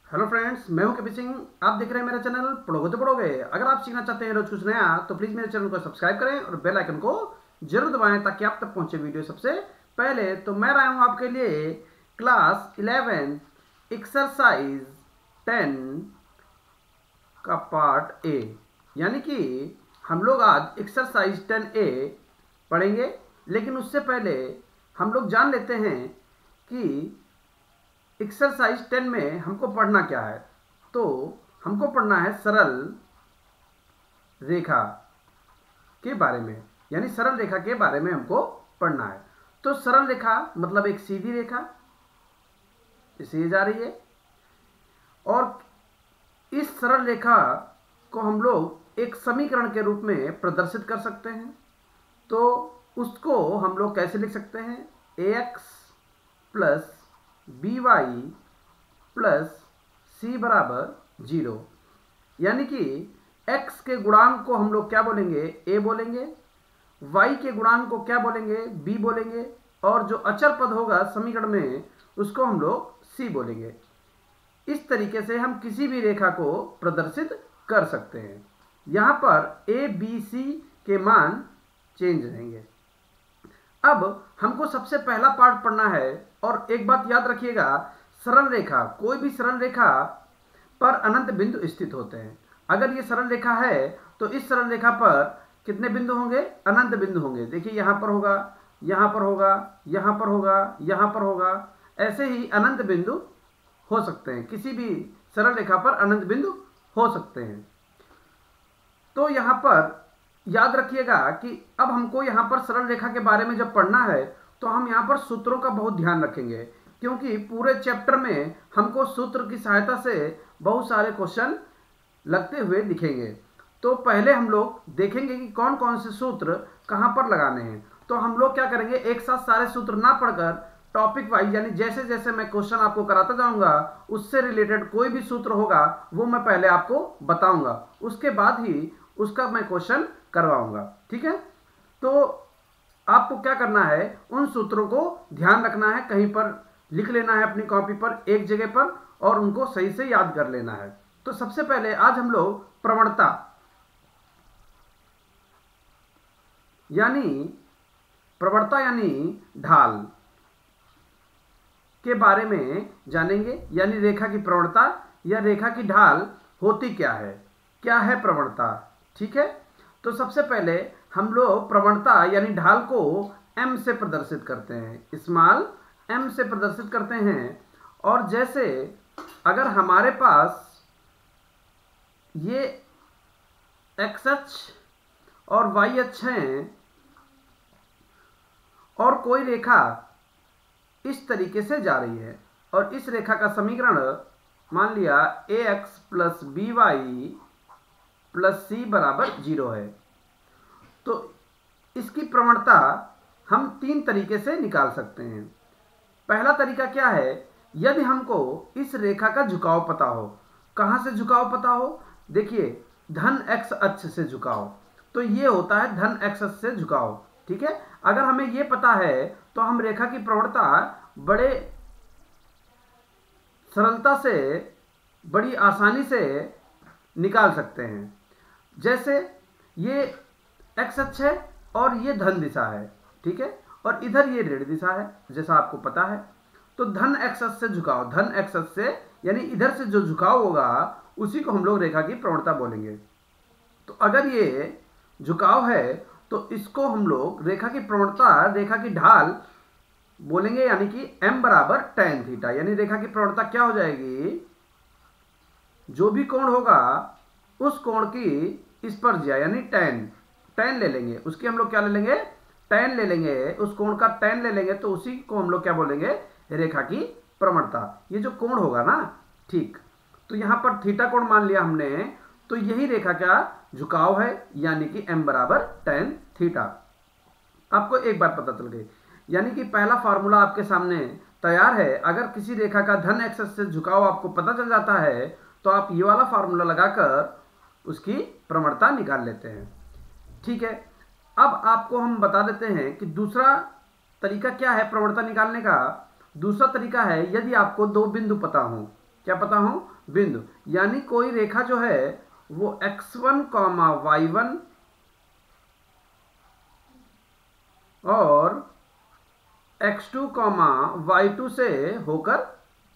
Hello friends, मैं हूं कपिल सिंह। आप देख रहे हैं मेरा चैनल पढ़ोगे तो पढ़ोगे। अगर आप सीखना चाहते हैं रोज कुछ नया तो प्लीज़ मेरे चैनल को सब्सक्राइब करें और बेल आइकन को जरूर दबाएं ताकि आप तक पहुंचे वीडियो सबसे पहले। तो मैं लाया हूं आपके लिए क्लास 11 एक्सरसाइज 10 का पार्ट ए, यानी कि हम लोग आज एक्सरसाइज 10A पढ़ेंगे। लेकिन उससे पहले हम लोग जान लेते हैं कि एक्सरसाइज 10 में हमको पढ़ना क्या है। तो हमको पढ़ना है सरल रेखा के बारे में, यानी सरल रेखा के बारे में हमको पढ़ना है। तो सरल रेखा मतलब एक सीधी रेखा इसे जा रही है, और इस सरल रेखा को हम लोग एक समीकरण के रूप में प्रदर्शित कर सकते हैं। तो उसको हम लोग कैसे लिख सकते हैं? ax plus b y plus c बराबर 0, यानी कि x के गुणांक को हम लोग क्या बोलेंगे? a बोलेंगे। y के गुणांक को क्या बोलेंगे? b बोलेंगे। और जो अचर पद होगा समीकरण में उसको हम लोग c बोलेंगे। इस तरीके से हम किसी भी रेखा को प्रदर्शित कर सकते हैं। यहां पर a b c के मान चेंज रहेंगे। अब हमको सबसे पहला पार्ट पढ़ना है, और एक बात याद रखिएगा, सरल रेखा, कोई भी सरल रेखा पर अनंत बिंदु स्थित होते हैं। अगर ये सरल रेखा है तो इस सरल रेखा पर कितने बिंदु होंगे? अनंत बिंदु होंगे। देखिए यहां पर होगा, यहां पर होगा, यहां पर होगा, यहां पर होगा, ऐसे ही अनंत बिंदु हो सकते हैं। किसी भी सरल रेखा पर अनंत बिंदु हो सकते हैं। तो यहां पर याद रखिएगा कि अब हमको यहां पर सरल रेखा के बारे में जब पढ़ना है तो हम यहां पर सूत्रों का बहुत ध्यान रखेंगे, क्योंकि पूरे चैप्टर में हमको सूत्र की सहायता से बहुत सारे क्वेश्चन लगते हुए दिखेंगे। तो पहले हम लोग देखेंगे कि कौन कौन से सूत्र कहां पर लगाने हैं। तो हम लोग क्या करेंगे, एक साथ सारे सूत्र ना पढ़कर टॉपिक वाइज, यानी जैसे जैसे मैं क्वेश्चन आपको कराता जाऊंगा उससे रिलेटेड कोई भी सूत्र होगा वो मैं पहले आपको बताऊंगा, उसके बाद ही उसका मैं क्वेश्चन करवाऊंगा। ठीक है? तो आपको क्या करना है, उन सूत्रों को ध्यान रखना है, कहीं पर लिख लेना है अपनी कॉपी पर एक जगह पर, और उनको सही से याद कर लेना है। तो सबसे पहले आज हम लोग प्रवणता यानी ढाल के बारे में जानेंगे। यानी रेखा की प्रवणता या रेखा की ढाल होती क्या है प्रवणता। ठीक है? तो सबसे पहले हम लोग प्रवणता यानी ढाल को m से प्रदर्शित करते हैं, स्मॉल m से प्रदर्शित करते हैं। और जैसे अगर हमारे पास ये x अक्ष और y अक्ष हैं और कोई रेखा इस तरीके से जा रही है, और इस रेखा का समीकरण मान लिया ax plus b y plus c बराबर 0 है। तो इसकी प्रवणता हम तीन तरीके से निकाल सकते हैं। पहला तरीका क्या है, यदि हमको इस रेखा का झुकाव पता हो। कहां से झुकाव पता हो? देखिए धन x अक्ष से झुकाव, तो ये होता है धन x अक्ष से झुकाव। ठीक है? अगर हमें ये पता है तो हम रेखा की प्रवणता बड़े सरलता से, बड़ी आसानी से निकाल सकते हैं। जैसे ये x अक्ष है और ये धन दिशा है, ठीक है, और इधर ये ऋण दिशा है जैसा आपको पता है। तो धन x अक्ष से झुकाव, धन x अक्ष से यानी इधर से जो झुकाव होगा उसी को हम लोग रेखा की प्रवणता बोलेंगे। तो अगर ये झुकाव है तो इसको हम लोग रेखा की प्रवणता, रेखा की ढाल बोलेंगे, यानी कि m बराबर tan थीटा। यानी रेखा की प्रवणता क्या हो जाएगी, जो भी कोण होगा उस कोण की स्पर्ज्या यानी tan ले लेंगे, उसकी हम लोग क्या ले लेंगे? tan ले लेंगे, उस कोण का tan ले लेंगे, तो उसी को हम लोग क्या बोलेंगे? रेखा की प्रवणता। ये जो कोण होगा ना, ठीक, तो यहां पर थीटा कोण मान लिया हमने, तो यही रेखा का झुकाव है, यानी कि m बराबर tan थीटा। आपको एक बात पता चल गई, यानी कि पहला फार्मूला आपके सामने तैयार है। अगर किसी रेखा का धन एक्स से झुकाव आपको पता चल जाता है तो आप ये वाला फार्मूला लगाकर उसकी प्रवणता निकाल लेते हैं। ठीक है? अब आपको हम बता देते हैं कि दूसरा तरीका क्या है प्रवणता निकालने का। दूसरा तरीका है, यदि आपको दो बिंदु पता हो। क्या पता हो? बिंदु, यानी कोई रेखा जो है वो x1, y1 और x2, y2 से होकर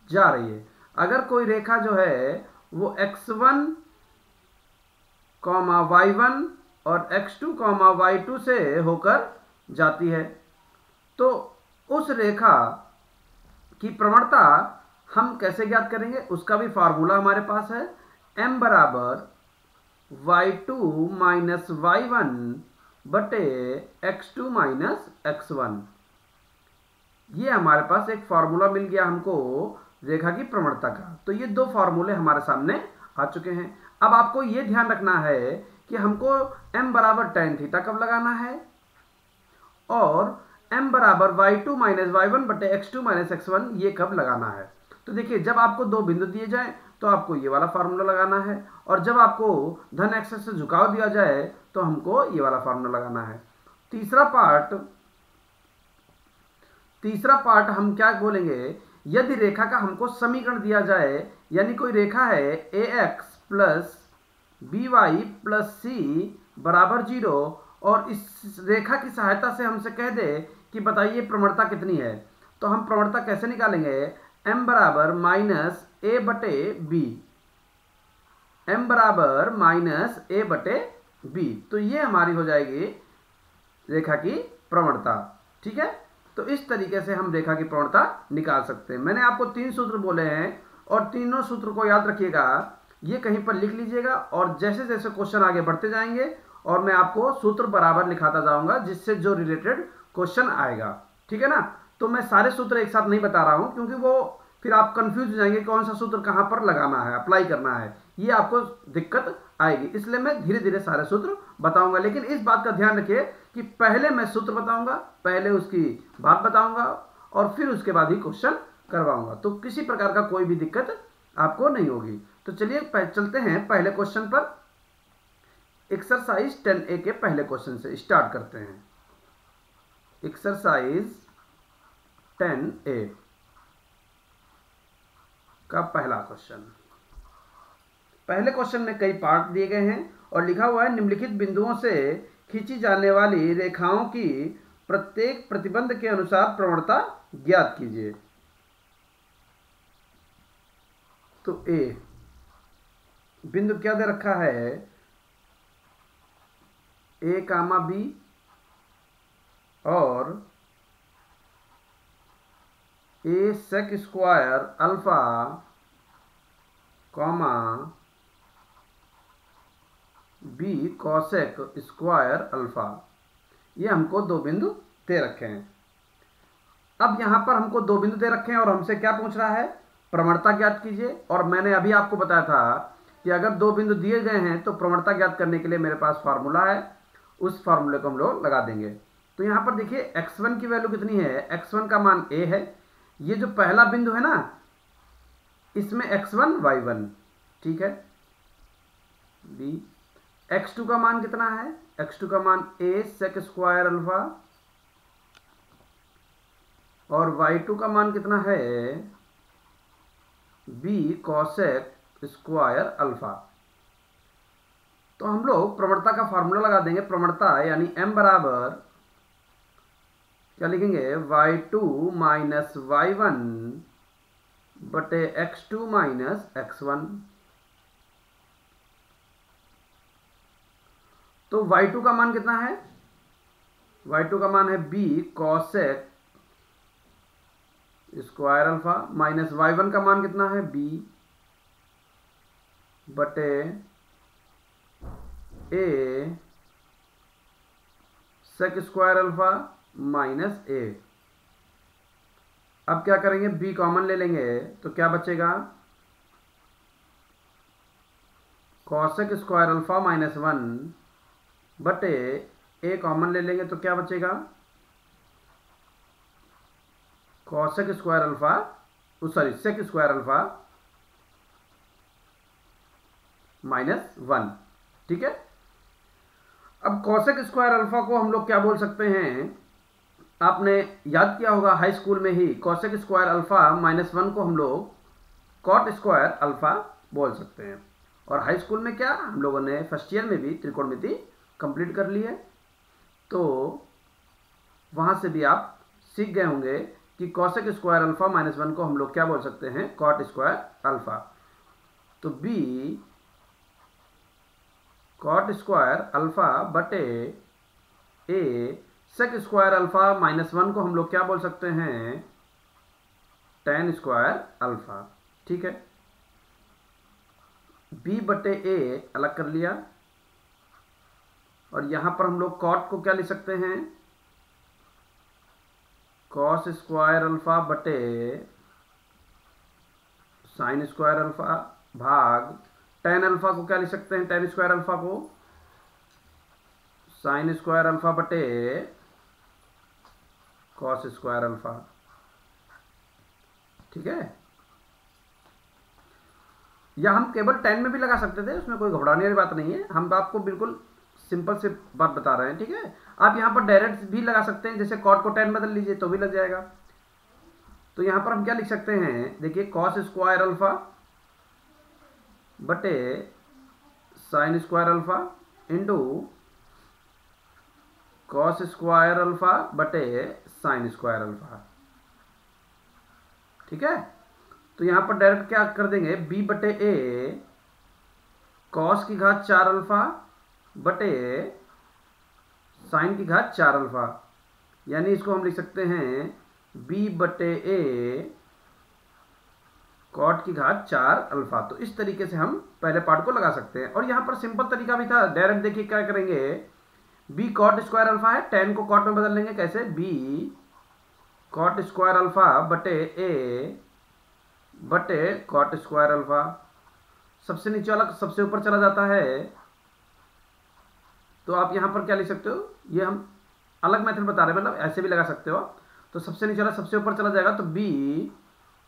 जा रही है। अगर कोई रेखा जो है वो x1, y1 और x2, y2 से होकर जाती है, तो उस रेखा की प्रवणता हम कैसे ज्ञात करेंगे, उसका भी फार्मूला हमारे पास है। m बराबर y2 माइनस y1 बटे x2 माइनस x1। ये हमारे पास एक फार्मूला मिल गया हमको रेखा की प्रवणता का। तो ये दो फार्मूले हमारे सामने आ चुके हैं। अब आपको ये ध्यान रखना है कि हमको m बराबर tan थीटा कब लगाना है और m बराबर y2 माइनस y1 बटे x2 माइनस x1 ये कब लगाना है। तो देखिए, जब आपको दो बिंदु दिए जाए तो आपको ये वाला फार्मूला लगाना है, और जब आपको धन एक्सेस से झुकाव दिया जाए तो हमको ये वाला फार्मूला लगाना है। तीसरा पार्ट हम क्या बोलेंगे, यदि रेखा का हमको समीकरण दिया जाए, यानी कोई रेखा है ax plus by plus c बराबर 0 और इस रेखा की सहायता से हमसे कह दे कि बताइए प्रवणता कितनी है, तो हम प्रवणता कैसे निकालेंगे, m बराबर माइनस a बटे b, m बराबर माइनस a बटे b। तो ये हमारी हो जाएगी रेखा की प्रवणता। ठीक है, तो इस तरीके से हम रेखा की प्रवणता निकाल सकते हैं। मैंने आपको 3 सूत्र बोले हैं और तीनों सूत्र को याद रखिएगा, ये कहीं पर लिख लीजिएगा, और जैसे जैसे क्वेश्चन आगे बढ़ते जाएंगे और मैं आपको सूत्र बराबर लिखाता जाऊंगा जिससे जो रिलेटेड क्वेश्चन आएगा। ठीक है ना, तो मैं सारे सूत्र एक साथ नहीं बता रहा हूं क्योंकि वो फिर आप कंफ्यूज हो जाएंगे कौन सा सूत्र कहां पर लगाना है, अप्लाई करना है, ये आपको दिक्कत आएगी। इसलिए मैं धीरे धीरे सारे सूत्र बताऊंगा, लेकिन इस बात का ध्यान रखिए कि पहले मैं सूत्र बताऊंगा, पहले उसकी बात बताऊंगा और फिर उसके बाद ही क्वेश्चन करवाऊंगा, तो किसी प्रकार का कोई भी दिक्कत आपको नहीं होगी। तो चलिए चलते हैं पहले क्वेश्चन पर। एक्सरसाइज 10A के पहले क्वेश्चन से स्टार्ट करते हैं। एक्सरसाइज 10A का पहला क्वेश्चन। पहले क्वेश्चन में कई पार्ट दिए गए हैं और लिखा हुआ है निम्नलिखित बिंदुओं से खींची जाने वाली रेखाओं की प्रत्येक प्रतिबंध के अनुसार प्रवणता ज्ञात कीजिए। तो ए बिंदु क्या दे रखा है, a, b और a sec square alpha b cosec square alpha, ये हमको दो बिंदु दे रखे हैं। अब यहां पर हमको दो बिंदु दे रखे हैं और हमसे क्या पूछ रहा है, प्रवणता ज्ञात कीजिए। और मैंने अभी आपको बताया था कि अगर दो बिंदु दिए गए हैं तो प्रवणता ज्ञात करने के लिए मेरे पास फार्मूला है, उस फार्मूले को हम लोग लगा देंगे। तो यहां पर देखिए x1 की वैल्यू कितनी है, x1 का मान a है, ये जो पहला बिंदु है ना इसमें x1 y1, ठीक है, b। x2 का मान कितना है, x2 का मान a sec स्क्वायर अल्फा और y2 का मान कितना है b cosec स्क्वायर अल्फा। तो हम लोग प्रवणता का फार्मूला लगा देंगे। प्रवणता यानी m बराबर क्या लिखेंगे, y2 माइनस y1 बटे x2 माइनस x1। तो y2 का मान कितना है, y2 का मान है b cosec square alpha minus y1 का मान कितना है b बटे a sec square alpha minus a। अब क्या करेंगे, b कॉमन ले लेंगे तो क्या बचेगा, cosec स्क्वायर अल्फा माइनस 1 बटे a कॉमन ले लेंगे तो क्या बचेगा, cosec square alpha sec square alpha minus 1। ठीक है, अब cosec स्क्वायर अल्फा को हम लोग क्या बोल सकते हैं, आपने याद किया होगा हाई स्कूल में ही cosec स्क्वायर अल्फा माइनस 1 को हम लोग cot स्क्वायर अल्फा बोल सकते हैं। और हाई स्कूल में क्या हम लोगों ने फर्स्ट ईयर में भी त्रिकोणमिति कंप्लीट कर ली है, तो वहाँ से भी आप सीख गए होंगे कि कॉसेक स्क्वायर अल्फा -1 को हम लोग क्या बोल सकते हैं, कॉट स्क्वायर अल्फा। तो बी कॉट स्क्वायर अल्फा बटे ए सेक स्क्वायर अल्फा -1 को हम लोग क्या बोल सकते हैं, टेन स्क्वायर अल्फा। ठीक है, बी बटे ए अलग कर लिया, और यहां पर हम लोग कॉट को क्या लिख सकते हैं, कॉस स्क्वायर अल्फा बटे साइन स्क्वायर अल्फा भाग टेन अल्फा को क्या लिख सकते हैं, टेन स्क्वायर अल्फा को साइन स्क्वायर अल्फा बटे कॉस स्क्वायर अल्फा। ठीक है, या हम केवल 10 में भी लगा सकते थे, उसमें कोई घबराने वाली बात नहीं है, हम आपको बिल्कुल सिंपल से बात बता रहे हैं। ठीक है, आप यहाँ पर डायरेक्ट भी लगा सकते हैं, जैसे कॉट को 10 बदल लीजिए तो भी लग जाएगा। तो यहाँ पर हम क्या लिख सकते हैं, देखिए कॉस स्क्वायर अल्फा बटे sine square alpha into cos square alpha बटे साइन स्क्वायर अल्फा। ठीक है, तो यहां पर डायरेक्ट क्या कर देंगे, b बटे ए कॉस की घात 4 अल्फा बटे साइन की घात 4 अल्फा, यानी इसको हम लिख सकते हैं b बटे ए कॉट की घात 4 अल्फा। तो इस तरीके से हम पहले पार्ट को लगा सकते हैं। और यहां पर सिंपल तरीका भी था, डायरेक्ट देखिए क्या करेंगे, b कॉट स्क्वायर अल्फा है, 10 को कॉट में बदल लेंगे, कैसे, b कॉट स्क्वायर अल्फा बटे ए बटे कॉट स्क्वायर अल्फा, सबसे नीचे वाला सबसे ऊपर चला जाता है, तो आप यहां पर क्या लिख सकते हो, ये हम अलग मेथड बता रहे हैं, मतलब ऐसे भी लगा सकते हो। तो सबसे नीचे वाला सबसे ऊपर चला जाएगा, तो b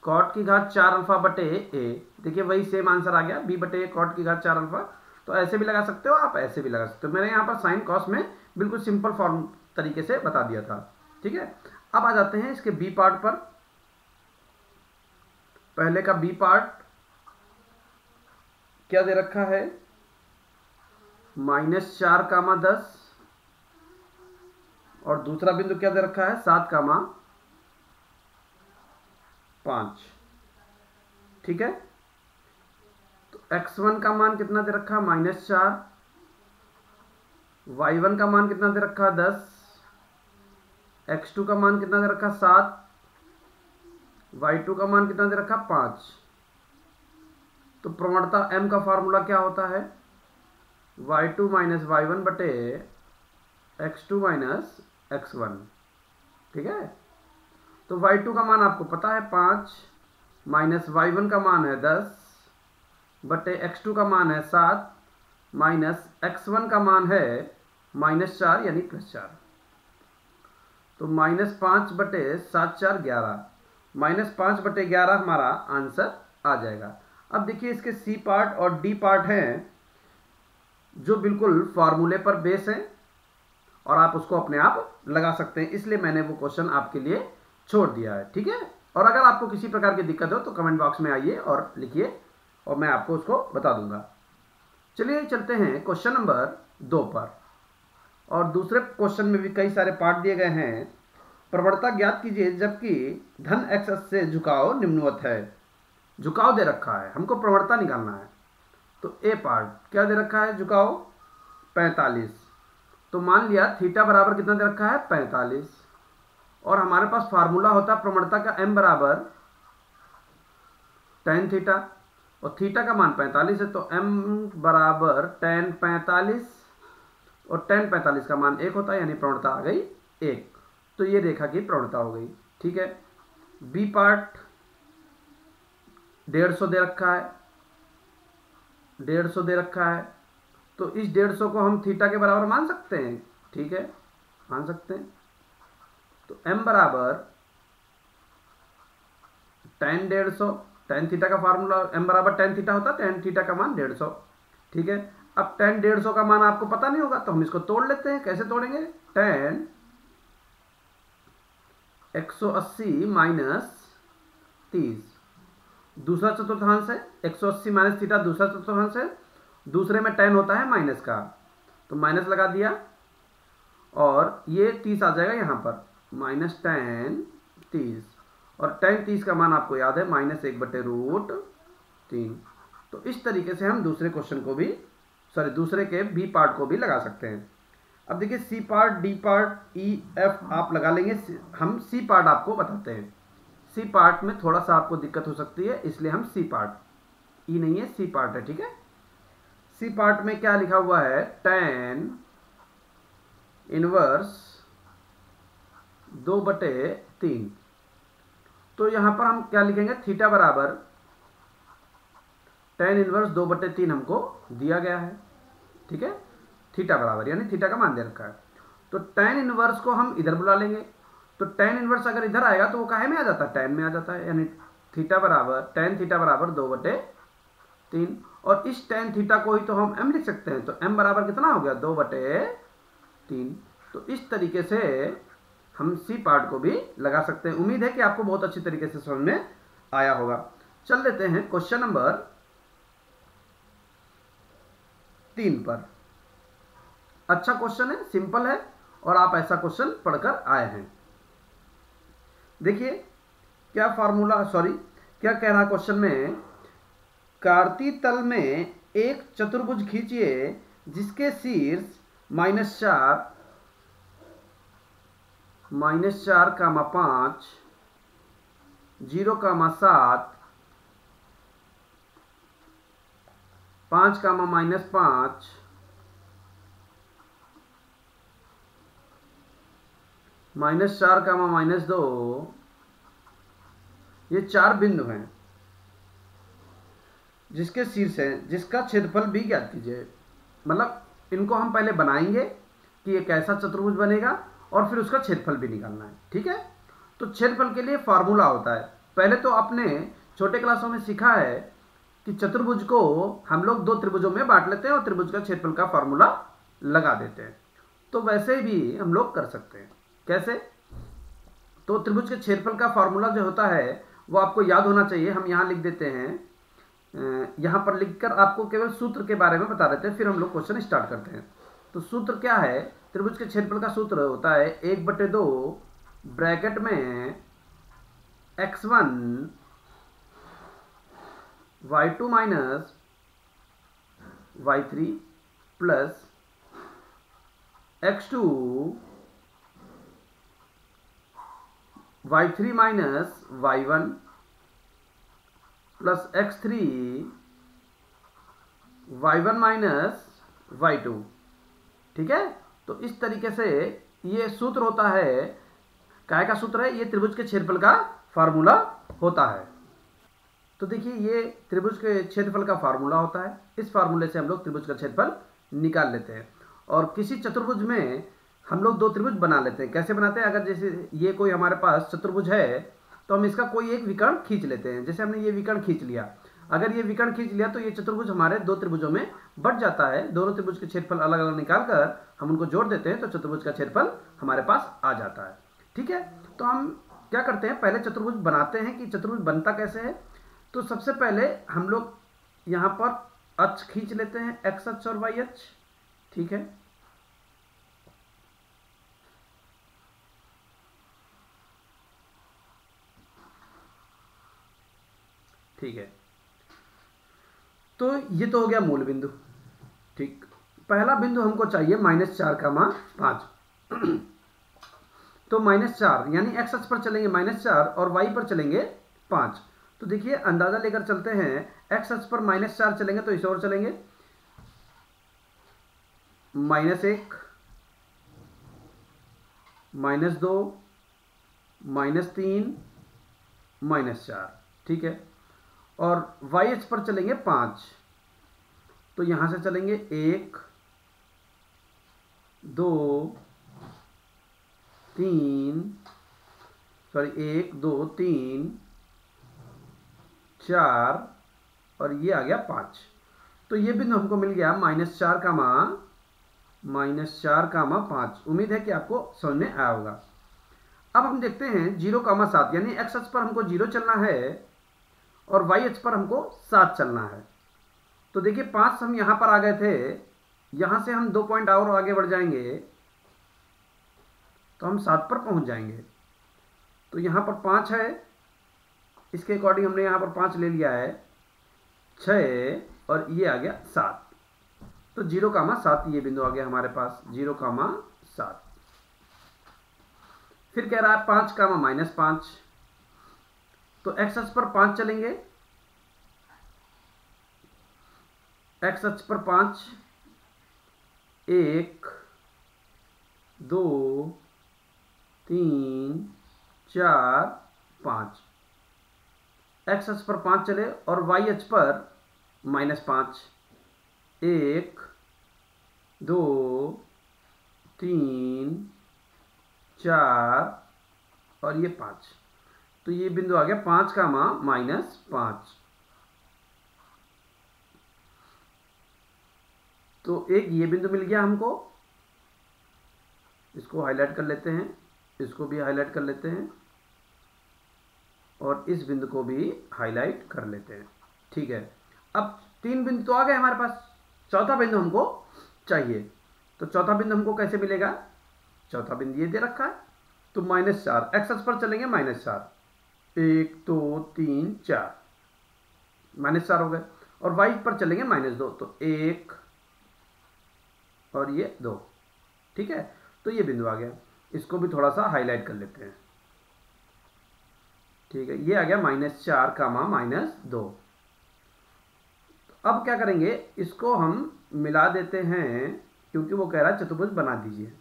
कॉट की घात 4 अल्फा बटे ए, देखिए वही सेम आंसर आ गया, b बटे ए कॉट की घात 4 अल्फा। तो ऐसे भी लगा सकते हो आप, ऐसे भी लगा सकते हो, मैंने यहाँ पर साइन कॉस में बिल्कुल सिंपल फॉर्म तरीके से बता दिया था। ठीक है, अब आ जाते हैं इसके बी पार्ट पर। पहले का बी पार्ट क्या दे रखा है, -4 कामा 10, और दूसरा बिंदु क्या दे रखा है, 7 कामा 5। ठीक है, तो x1 का मान कितना दे रखा है, -4, y1 का मान कितना दे रखा है, 10, x2 का मान कितना दे रखा है, 7, y2 का मान कितना दे रखा, 5। तो प्रवणता m का फार्मूला क्या होता है, y2 माइनस y1 बटे x2 माइनस x1। ठीक है, तो y2 का मान आपको पता है 5, माइनस y1 का मान है 10 बटे x2 का मान है 7, माइनस x1 का मान है -4 यानी +4। तो -5 बटे 7 4 11, -5 बटे 11 हमारा आंसर आ जाएगा। अब देखिए इसके सी पार्ट और डी पार्ट हैं जो बिल्कुल फार्मूले पर बेस हैं, और आप उसको अपने आप लगा सकते हैं, इसलिए मैंने वो क्वेश्चन आपके लिए छोड़ दिया है। ठीक है, और अगर आपको किसी प्रकार की दिक्कत हो तो कमेंट बॉक्स में आइए और लिखिए, और मैं आपको उसको बता दूंगा। चलिए चलते हैं क्वेश्चन नंबर 2 पर, और दूसरे क्वेश्चन में भी कई सारे पार्ट दिए गए हैं। प्रवणता ज्ञात कीजिए जबकि धन x से झुकाव निम्नवत है। झुकाव दे रखा है, हमको प्रवणता निकालना है। तो ए पार्ट क्या दे रखा है, झुकाव 45। तो मान लिया थीटा बराबर कितना दे रखा है, 45, और हमारे पास फार्मूला होता है प्रवणता का m बराबर tan थीटा, और थीटा का मान 45 है, तो m बराबर tan 45, और tan 45 का मान 1 होता है, यानी प्रवणता आ गई 1। तो ये रेखा की प्रवणता हो गई। ठीक है, बी पार्ट 150 दे रखा है, 150 दे रखा है, तो इस 150 को हम थीटा के बराबर मान सकते हैं। ठीक है, मान सकते हैं। तो m बराबर tan 150, tan थीटा का फार्मूला m बराबर tan थीटा होता है, tan थीटा का मान 150। ठीक है, अब tan 150 का मान आपको पता नहीं होगा, तो हम इसको तोड़ लेते हैं। कैसे तोड़ेंगे, tan 180 माइनस 30, दूसरा चतुर्थांश है, 180 माइनस थीटा दूसरा चतुर्थांश है, दूसरे में tan होता है माइनस का, तो माइनस लगा दिया और ये 30 आ जाएगा यहाँ पर, माइनस tan 30, और tan 30 का मान आपको याद है -1/√3। तो इस तरीके से हम दूसरे क्वेश्चन को भी, सॉरी दूसरे के बी पार्ट को भी लगा सकते हैं। अब देखिए C part, D part, E F आप लगा लेंगे, हम सी पार्ट आपको बताते हैं। सी पार्ट में थोड़ा सा आपको दिक्कत हो सकती है, इसलिए हम सी पार्ट, ई नहीं है सी पार्ट है, ठीक है। सी पार्ट में क्या लिखा हुआ है, tan इनवर्स 2/3। तो यहां पर हम क्या लिखेंगे, थीटा बराबर tan इनवर्स 2/3 हमको दिया गया है, ठीक है। थीटा बराबर यानी थीटा का मान दे रखा है, तो tan इनवर्स को हम इधर बुला लेंगे। तो tan इनवर्स अगर इधर आएगा तो वो काहे में आ जाता है, tan में आ जाता है, यानी थीटा बराबर tan थीटा बराबर 2/3। और इस tan थीटा को ही तो हम m लिख सकते हैं, तो m बराबर कितना हो गया, 2/3। तो इस तरीके से हम सी पार्ट को भी लगा सकते हैं। उम्मीद है कि आपको बहुत अच्छी तरीके से समझ में आया होगा। चल लेते हैं क्वेश्चन नंबर 3 पर। अच्छा क्वेश्चन है, सिंपल है, और आप ऐसा क्वेश्चन पढ़कर आए हैं। देखिए क्या फार्मूला, सॉरी क्या कह रहा क्वेश्चन में, कार्तीय तल में एक चतुर्भुज खींचिए जिसके शीर्ष -4, -4, 5, 0, 7, 5, -5, -4, -2, ये 4 बिंदु हैं जिसके शीर्ष हैं, जिसका क्षेत्रफल भी ज्ञात कीजिए। मतलब इनको हम पहले बनाएंगे कि एक ऐसा चतुर्भुज बनेगा और फिर उसका क्षेत्रफल भी निकालना है, ठीक है। तो क्षेत्रफल के लिए फार्मूला होता है। पहले तो आपने छोटे क्लासों में सीखा है कि चतुर्भुज को हम लोग 2 त्रिभुजों में बांट लेते हैं और त्रिभुज का क्षेत्रफल का फार्मूला लगा देते हैं। तो वैसे भी हम लोग कर सकते हैं। कैसे, तो त्रिभुज के क्षेत्रफल का फार्मूला जो होता है वो आपको याद होना चाहिए। हम यहाँ लिख देते हैं, यहाँ पर लिखकर आपको केवल सूत्र के बारे में बता देते हैं, फिर हम लोग क्वेश्चन स्टार्ट करते हैं। तो सूत्र क्या है, त्रिभुज के क्षेत्रफल का सूत्र होता है 1/2 ब्रैकेट में x1 y2 minus y3 plus x2 y3 minus y1 plus x3 y1 minus y2, ठीक है। तो इस तरीके से ये सूत्र होता है, काय का सूत्र है, ये त्रिभुज के क्षेत्रफल का फार्मूला होता है। तो देखिए ये त्रिभुज के क्षेत्रफल का फार्मूला होता है। इस फार्मूले से हम लोग त्रिभुज का क्षेत्रफल निकाल लेते हैं। और किसी चतुर्भुज में हम लोग 2 त्रिभुज बना लेते हैं। कैसे बनाते हैं, अगर जैसे ये कोई हमारे पास चतुर्भुज है तो हम इसका कोई एक विकर्ण खींच लेते हैं। जैसे हमने ये विकर्ण खींच लिया, अगर ये विकर्ण खींच लिया तो ये चतुर्भुज हमारे 2 त्रिभुजों में बंट जाता है। दोनों त्रिभुज के क्षेत्रफल अलग अलग निकालकर हम उनको जोड़ देते हैं तो चतुर्भुज का क्षेत्रफल हमारे पास आ जाता है, ठीक है। तो हम क्या करते हैं, पहले चतुर्भुज बनाते हैं कि चतुर्भुज बनता कैसे है। तो सबसे पहले हम लोग यहाँ पर अक्ष खींच लेते हैं, एक्स अक्ष और वाई अक्ष, ठीक है। ठीक है, तो ये तो हो गया मूल बिंदु, ठीक। पहला बिंदु हमको चाहिए -4, 5। तो -4 यानी एक्स अक्ष पर चलेंगे -4 और वाई पर चलेंगे 5। तो देखिए अंदाजा लेकर चलते हैं, एक्स अक्ष पर -4 चलेंगे तो इस ओर चलेंगे -1, -2, -3, -4, ठीक है। और वाई अक्ष पर चलेंगे 5, तो यहां से चलेंगे 1, 2, 3, सॉरी 1, 2, 3, 4 और ये आ गया 5। तो ये बिंदु हमको मिल गया -4, -4, 5। उम्मीद है कि आपको समझ में आया होगा। अब हम देखते हैं 0, 7 यानी एक्स अक्ष पर हमको 0 चलना है और वाई अक्ष पर हमको 7 चलना है। तो देखिए 5 हम यहाँ पर आ गए थे, यहाँ से हम 2 पॉइंट और आगे बढ़ जाएंगे तो हम 7 पर पहुँच जाएंगे। तो यहाँ पर 5 है, इसके अकॉर्डिंग हमने यहाँ पर 5 ले लिया है, 6 और ये आ गया 7। तो 0,7 ये बिंदु आ गया हमारे पास, 0,7। फिर कह रहा है 5,-5। तो एक्स अक्ष पर 5 चलेंगे, एक्स अक्ष पर 5, 1 2 3 4 5। एक्स अक्ष पर 5 चले और वाई अक्ष पर -5, 1 2 3 4 और ये 5। तो ये बिंदु आ गया 5,-5। तो एक ये बिंदु मिल गया हमको, इसको हाईलाइट कर लेते हैं, इसको भी हाईलाइट कर लेते हैं और इस बिंदु को भी हाईलाइट कर लेते हैं। ठीक है, अब 3 बिंदु तो आ गए हमारे पास, चौथा बिंदु हमको चाहिए। तो चौथा बिंदु हमको कैसे मिलेगा? चौथा बिंदु ये दे रखा है, तो -4, एक्स अक्ष पर चलेंगे -4, 1 2 3 4, -4 हो गए। और वाई पर चलेंगे -2, तो 1 और ये 2। ठीक है, तो ये बिंदु आ गया, इसको भी थोड़ा सा हाईलाइट कर लेते हैं। ठीक है, ये आ गया -4, -2। अब क्या करेंगे, इसको हम मिला देते हैं, क्योंकि वो कह रहा है चतुर्भुज बना दीजिए।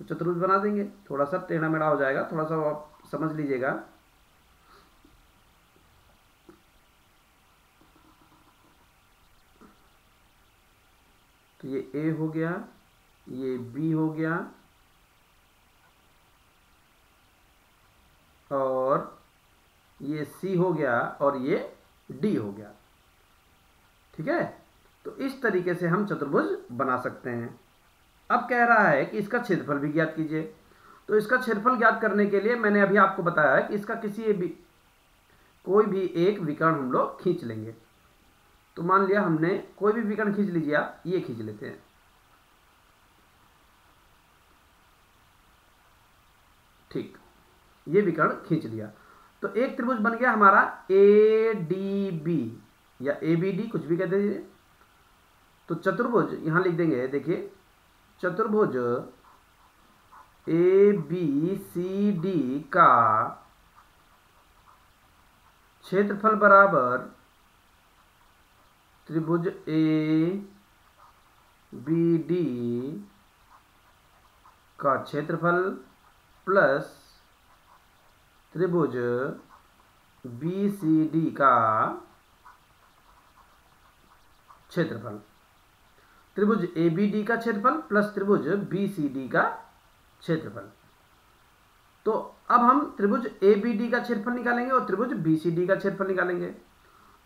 तो चतुर्भुज बना देंगे, थोड़ा सा टेढ़ा मेढ़ा हो जाएगा, थोड़ा सा आप समझ लीजिएगा। तो ये ए हो गया, ये बी हो गया और ये सी हो गया और ये डी हो गया। ठीक है, तो इस तरीके से हम चतुर्भुज बना सकते हैं। अब कह रहा है कि इसका क्षेत्रफल भी ज्ञात कीजिए। तो इसका क्षेत्रफल ज्ञात करने के लिए मैंने अभी आपको बताया है कि इसका कोई भी एक विकर्ण हम लोग खींच लेंगे। तो मान लिया हमने कोई भी विकर्ण खींच लीजिए, आप ये खींच लेते हैं। ठीक, ये विकर्ण खींच लिया तो एक त्रिभुज बन गया हमारा ADB या ABD, कुछ भी कह दीजिए। तो चतुर्भुज यहां लिख देंगे, देखिए चतुर्भुज ABCD का क्षेत्रफल बराबर त्रिभुज ABD का क्षेत्रफल प्लस त्रिभुज BCD का क्षेत्रफल। त्रिभुज ABD का क्षेत्रफल प्लस त्रिभुज BCD का क्षेत्रफल। तो अब हम त्रिभुज ABD का क्षेत्रफल निकालेंगे और त्रिभुज BCD का क्षेत्रफल निकालेंगे।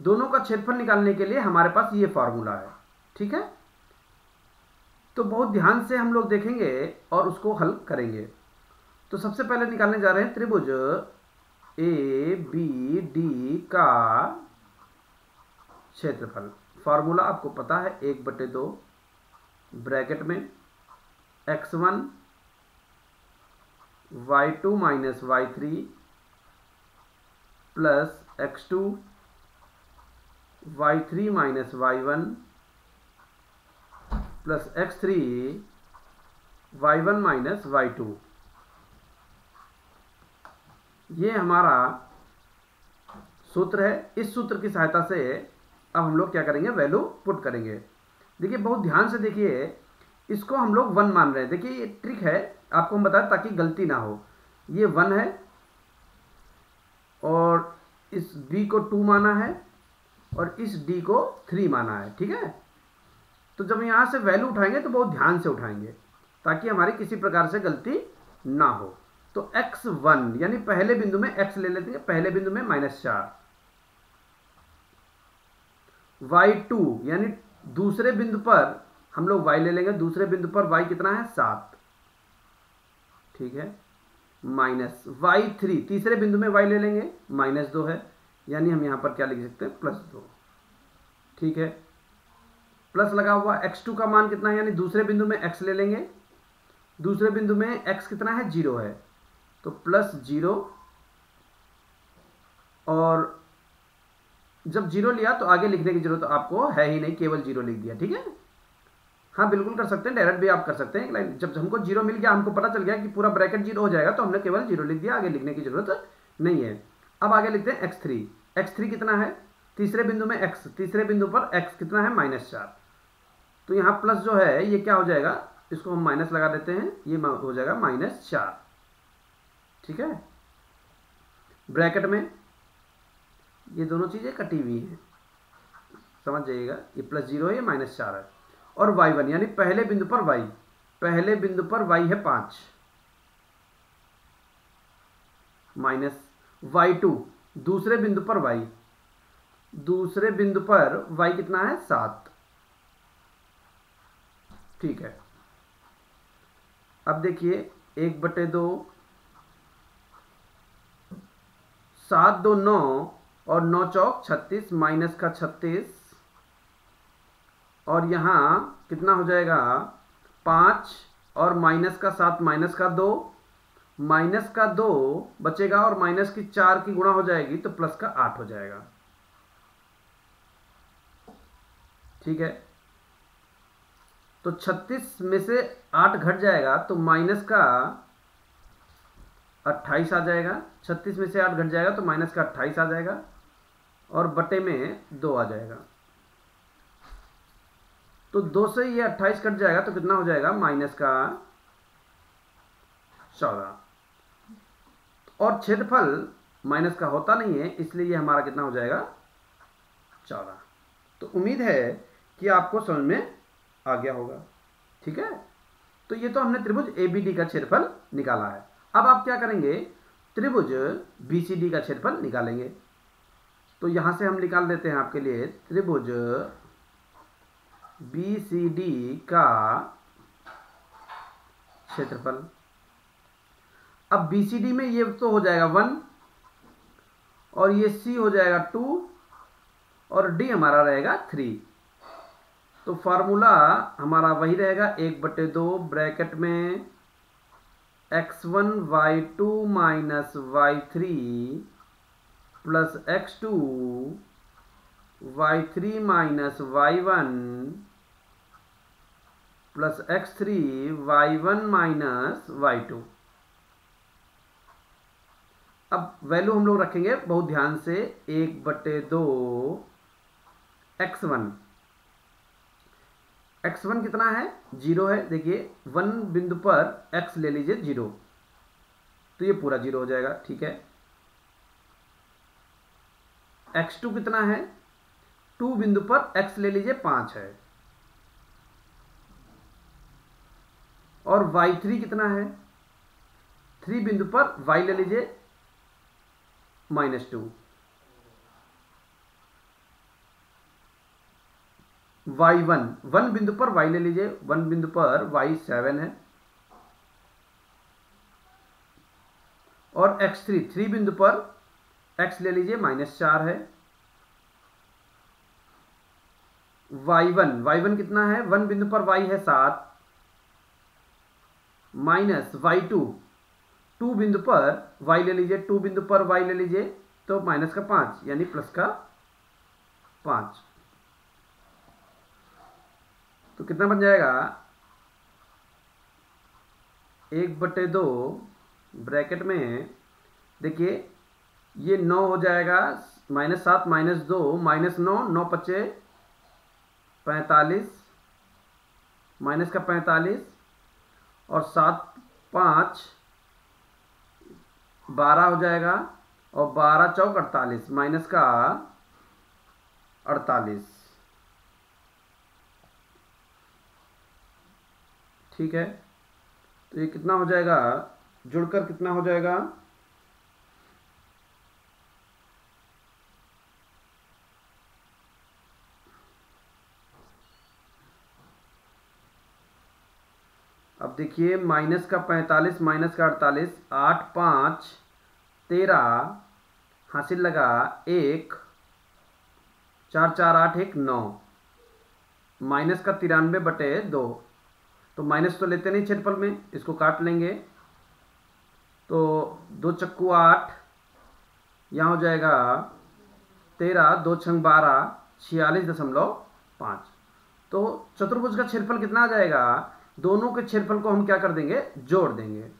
दोनों का क्षेत्रफल निकालने के लिए हमारे पास ये फॉर्मूला है। ठीक है, तो बहुत ध्यान से हम लोग देखेंगे और उसको हल करेंगे। तो सबसे पहले निकालने जा रहे हैं त्रिभुज ABD का क्षेत्रफल। फॉर्मूला आपको पता है, 1/2 ब्रैकेट में x1 y2 minus y3 plus x2 y3 minus y1 plus x3 y1 minus y2। ये हमारा सूत्र है। इस सूत्र की सहायता से अब हम लोग क्या करेंगे, वैल्यू पुट करेंगे। देखिए बहुत ध्यान से देखिए, इसको हम लोग 1 मान रहे हैं। देखिए ये ट्रिक है, आपको हम बताएं ताकि गलती ना हो। ये 1 है और इस b को 2 माना है और इस d को 3 माना है। ठीक है, तो जब यहाँ से वैल्यू उठाएंगे तो बहुत ध्यान से उठाएंगे ताकि हमारी किसी प्रकार से गलती ना हो। तो x1 यानी पहले बिंदु में x ले लेते हैं, पहले बिंदु में -4। y2 यानी दूसरे बिंदु पर हम लोग y ले लेंगे, दूसरे बिंदु पर y कितना है, 7। ठीक है, माइनस y3 तीसरे बिंदु में y ले लेंगे, -2 है। यानी हम यहाँ पर क्या लिख सकते हैं, +2। ठीक है, प्लस लगा हुआ। x2 का मान कितना है, यानी दूसरे बिंदु में x ले लेंगे। दूसरे बिंदु में x कितना है, 0 है, तो +0। और जब 0 लिया तो आगे लिखने की जरूरत आपको है ही नहीं, केवल 0 लिख दिया। ठीक है, हाँ बिल्कुल कर सकते हैं, डायरेक्ट भी आप कर सकते हैं। लाइन जब हमको 0 मिल गया, हमको पता चल गया कि पूरा ब्रैकेट 0 हो जाएगा, तो हमने केवल 0 लिख दिया, आगे लिखने की जरूरत नहीं है। अब आगे लिखते हैं x3। x3 कितना है, तीसरे बिंदु में x, तीसरे बिंदु पर x कितना है, -4। तो यहाँ प्लस जो है ये क्या हो जाएगा, इसको हम माइनस लगा देते हैं, ये हो जाएगा -4। ठीक है, ब्रैकेट में ये दोनों चीजें कटी हुई हैं, समझ जाइएगा, ये +0 है, ये -4 है। और y1 यानी पहले बिंदु पर y, पहले बिंदु पर y है 5, माइनस y2 दूसरे बिंदु पर y, दूसरे बिंदु पर y कितना है, 7। ठीक है, अब देखिए 1/2, 7 2 9 और 9 चौक 36, माइनस का 36, और यहाँ कितना हो जाएगा 5, और माइनस का 7, माइनस का 2, माइनस का 2 बचेगा, और माइनस की 4 की गुणा हो जाएगी तो प्लस का 8 हो जाएगा। ठीक है, तो 36 में से 8 घट जाएगा तो माइनस का 28 आ जाएगा। 36 में से 8 घट जाएगा तो माइनस का 28 आ जाएगा, और बटे में 2 आ जाएगा। तो 2 से ये 28 कट जाएगा तो कितना हो जाएगा, माइनस का 14। और क्षेत्रफल माइनस का होता नहीं है, इसलिए ये हमारा कितना हो जाएगा, 14। तो उम्मीद है कि आपको समझ में आ गया होगा। ठीक है, तो ये तो हमने त्रिभुज ABD का क्षेत्रफल निकाला है। अब आप क्या करेंगे, त्रिभुज BCD का क्षेत्रफल निकालेंगे। तो यहां से हम निकाल देते हैं आपके लिए त्रिभुज BCD का क्षेत्रफल। अब BCD में ये तो हो जाएगा 1, और ये C हो जाएगा 2, और D हमारा रहेगा 3। तो फार्मूला हमारा वही रहेगा, 1/2 ब्रैकेट में x1 y2 minus y3 plus x2 y3 minus y1 plus x3 y1 minus y2। अब वैल्यू हम लोग रखेंगे बहुत ध्यान से, 1/2 x1। x1 कितना है, 0 है। देखिए 1 बिंदु पर x ले लीजिए 0, तो ये पूरा 0 हो जाएगा। ठीक है, x2 कितना है, 2 बिंदु पर x ले लीजिए 5 है, और y3 कितना है, 3 बिंदु पर y ले लीजिए -2, y1 1 बिंदु पर y ले लीजिए, 1 बिंदु पर y 7 है, और x3 3 बिंदु पर x ले लीजिए -4 है, y1 कितना है, 1 बिंदु पर y है 7, माइनस y2 2 बिंदु पर y ले लीजिए, 2 बिंदु पर y ले लीजिए तो माइनस का 5 यानी प्लस का 5। तो कितना बन जाएगा, 1/2 ब्रैकेट में देखिए ये 9 हो जाएगा, -7 -2 -9 9 बचे 45, माइनस का 45, और 7 5 12 हो जाएगा, और 12 चौक 48, माइनस का 48। ठीक है, तो ये कितना हो जाएगा, जुड़कर कितना हो जाएगा, अब देखिए माइनस का 45 माइनस का 48, 8 5 13 हासिल लगा 1, 4 4 8 1 9, माइनस का 93/2, तो माइनस तो लेते नहीं क्षेत्रफल में, इसको काट लेंगे। तो 2 चक्कू 8, यहाँ हो जाएगा 13, 2 छंग 12, 46.5। तो चतुर्भुज का क्षेत्रफल कितना आ जाएगा? दोनों के क्षेत्रफल को हम क्या कर देंगे? जोड़ देंगे।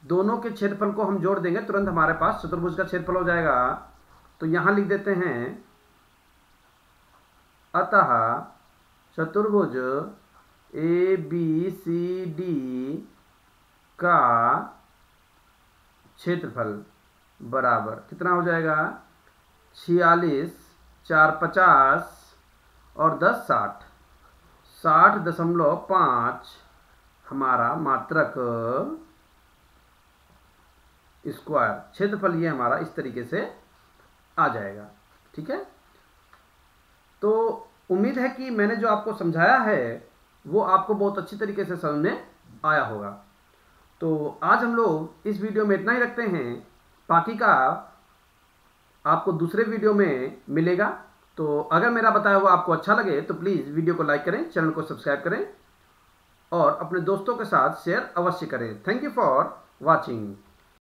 दोनों के क्षेत्रफल को हम जोड़ देंगे, तुरंत हमारे पास चतुर्भुज का क्षेत्रफल हो जाएगा। तो यहां लिख देते हैं, अतः चतुर्भुज ABCD का क्षेत्रफल बराबर कितना हो जाएगा? 46, 4 50 और 10 60, 60.5 हमारा मात्रक स्क्वायर क्षेत्रफल ये हमारा इस तरीके से आ जाएगा। ठीक है, तो उम्मीद है कि मैंने जो आपको समझाया है वो आपको बहुत अच्छी तरीके से समझ में आया होगा। तो आज हम लोग इस वीडियो में इतना ही रखते हैं, बाकी का आपको दूसरे वीडियो में मिलेगा। तो अगर मेरा बताया हुआ आपको अच्छा लगे तो प्लीज़ वीडियो को लाइक करें, चैनल को सब्सक्राइब करें और अपने दोस्तों के साथ शेयर अवश्य करें। Thank you for watching.